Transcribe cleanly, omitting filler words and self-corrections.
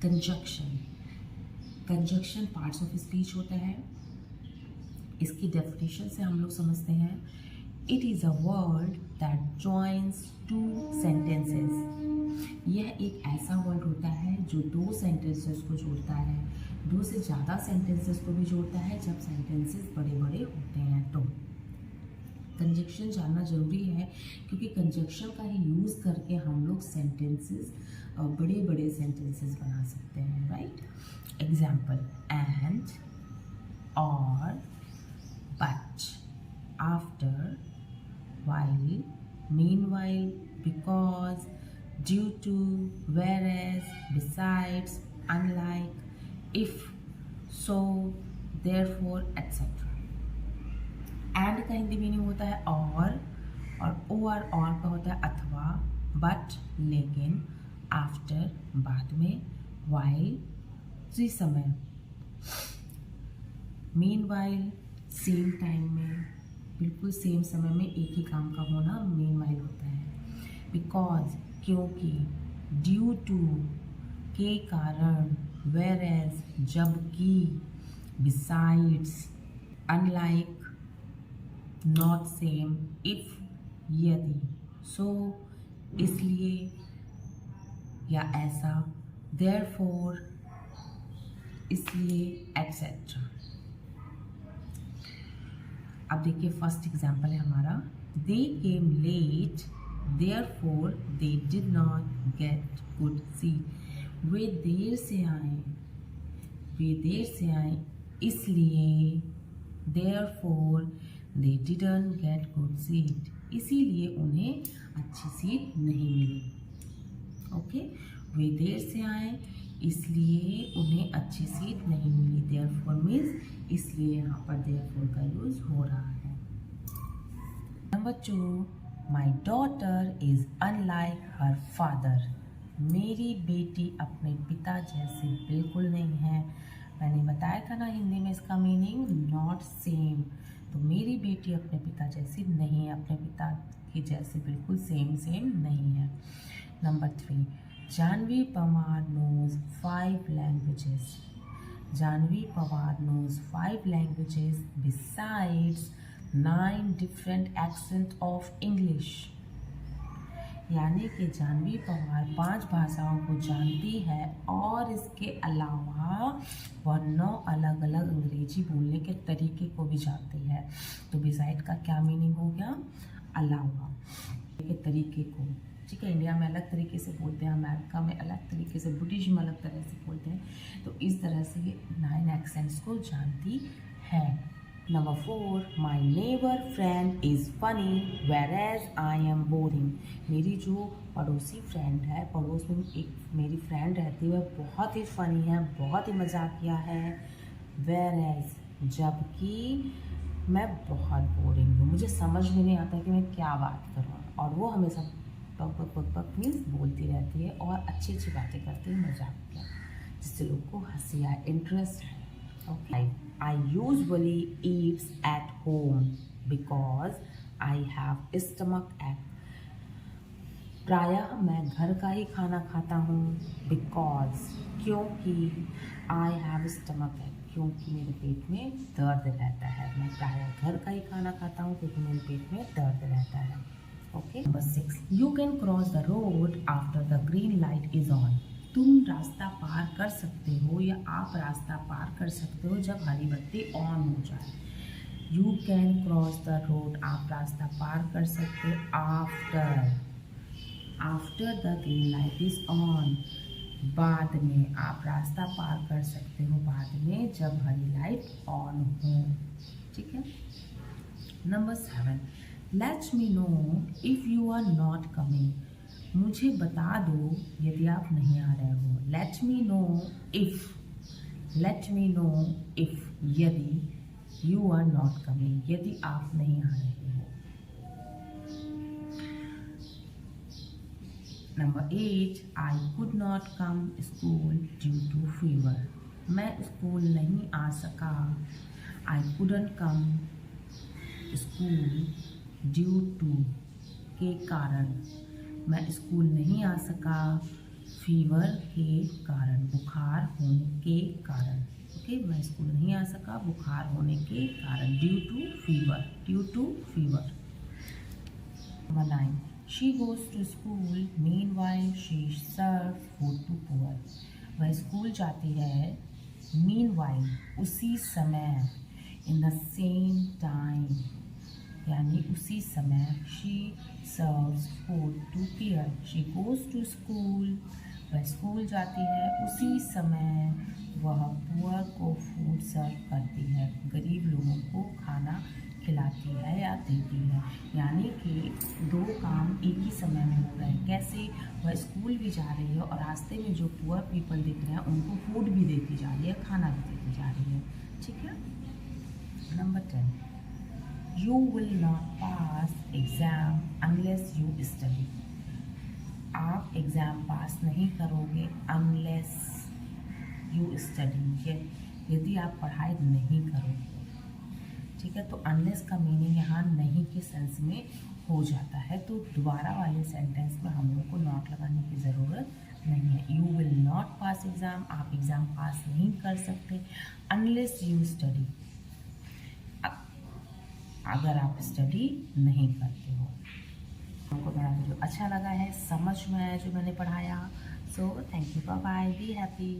Conjunction, conjunction parts of speech होता है। इसकी डेफिनेशन से हम लोग समझते हैं, it is a word that joins two sentences. यह एक ऐसा वर्ड होता है जो दो सेंटेंसेस को जोड़ता है, दो से ज़्यादा सेंटेंसेस को भी जोड़ता है जब सेंटेंसेस बड़े बड़े होते हैं। तो कंजक्शन जानना ज़रूरी है, क्योंकि कंजक्शन का ही यूज़ करके हम लोग सेंटेंसेस, बड़े बड़े सेंटेंसेस बना सकते हैं, राइट। एग्जाम्पल, एंड, और, but, after, while, meanwhile, because, due to, whereas, besides, unlike, if, so, therefore, etc. And का हिंदी मीनिंग होता है और और का होता है अथवा, बट लेकिन, आफ्टर बाद में, वाइल उसी समय, मीनवाइल सेम टाइम में, बिल्कुल सेम समय में एक ही काम का होना मीनवाइल होता है। बिकॉज क्योंकि, ड्यू टू के कारण, वेयरएज जबकि, besides unlike, not same, if यदि, सो इसलिए या ऐसा, देयरफॉर इसलिए, एटसेट्रा। अब देखिए फर्स्ट एग्जाम्पल है हमारा, they came late therefore they did not get good seat. वे देर से आए इसलिए, therefore they didn't get good seat, इसीलिए उन्हें अच्छी सीट नहीं मिली। ओके, वे देर से आए इसलिए उन्हें अच्छी सीट नहीं मिली। देयरफॉर मीन्स इसलिए, यहाँ पर देयरफॉर का यूज हो रहा है। Number 2, my daughter is unlike her father. मेरी बेटी अपने पिता जैसी बिल्कुल नहीं है। मैंने बताया था ना हिंदी में इसका मीनिंग नॉट सेम। तो मेरी बेटी अपने पिता जैसी नहीं है, अपने पिता की जैसी बिल्कुल सेम नहीं है। Number 3, Janvi Pawar knows 5 languages. Janvi Pawar knows 5 languages besides 9 different accents of English. यानी कि जानवी पवार 5 भाषाओं को जानती है और इसके अलावा वह 9 अलग अलग अंग्रेजी बोलने के तरीके को भी जानती है। तो बिसाइड का क्या मीनिंग हो गया? अलावा के तरीके को। ठीक है, इंडिया में अलग तरीके से बोलते हैं, अमेरिका में अलग तरीके से, ब्रिटिश में अलग तरह से बोलते हैं। तो इस तरह से ये 9 एक्सेंट्स को जानती है। Number 4, my neighbour friend is funny whereas I am boring. मेरी जो पड़ोसी फ्रेंड है, पड़ोस में एक मेरी फ्रेंड रहती है, वह बहुत ही फ़नी है, बहुत ही मजाकिया है। वेयरएज जबकि मैं बहुत बोरिंग हूँ, मुझे समझ में नहीं आता कि मैं क्या बात करूँ। और वो हमेशा पक मीन्स बोलती रहती है और अच्छी अच्छी बातें करती है, मजाक किया, जिससे लोग को हंसी आए, इंटरेस्ट है। Okay, I usually Yeats at home because I have stomach एक। प्रायः मैं घर का ही खाना खाता हूँ, बिकॉज क्योंकि, आई हैव स्टमक एक क्योंकि मेरे पेट में दर्द रहता है। मैं प्रायः घर का ही खाना खाता हूँ क्योंकि मेरे पेट में दर्द रहता है। Okay, number 6, you can cross the road after the green light is on. तुम रास्ता पार कर सकते हो या आप रास्ता पार कर सकते हो जब हरी बत्ती ऑन हो जाए। You can cross the road, आप रास्ता पार कर सकते हो after the green light is on, बाद में आप रास्ता पार कर सकते हो बाद में जब हरी लाइट ऑन हो। ठीक है। Number 7, let me know if you are not coming. मुझे बता दो यदि आप नहीं आ रहे हो। लेट मी नो इफ़ यदि यू आर नॉट कमिंग, यदि आप नहीं आ रहे हो। Number 8, I could not come school due to fever. मैं स्कूल नहीं आ सका। I couldn't come school due to के कारण, मैं स्कूल नहीं आ सका फीवर के कारण, बुखार होने के कारण। ओके, मैं स्कूल नहीं आ सका बुखार होने के कारण, due to fever, due to fever. Number 9, she goes to school meanwhile she serves food to poor. वह स्कूल जाती है मीनवाइल, उसी समय, इन द सेम टाइम, यानी उसी समय, she serves food to poor. She goes to school, वह school जाती है, उसी समय वह पुअर को फूड सर्व करती है, गरीब लोगों को खाना खिलाती है या देती है। यानी कि दो काम एक ही समय में हो रहे हैं। कैसे? वह स्कूल भी जा रही है और रास्ते में जो पुअर पीपल दिख रहे हैं उनको फूड भी देती जा रही है, खाना भी देती जा रही है। ठीक है। Number 10, you will not pass exam unless you study. आप एग्ज़ाम पास नहीं करोगे अनलेस यू स्टडी, यदि आप पढ़ाई नहीं करोगे। ठीक है, तो अनलेस का मीनिंग यहाँ नहीं के सेंस में हो जाता है, तो दोबारा वाले सेंटेंस में हम लोग को नॉट लगाने की ज़रूरत नहीं है। You will not pass exam, आप एग्ज़ाम पास नहीं कर सकते अनलेस यू स्टडी, अगर आप स्टडी नहीं करते हो। हमको मेरा वीडियो अच्छा लगा है, समझ में आया जो मैंने पढ़ाया। So thank you, bye bye, be happy.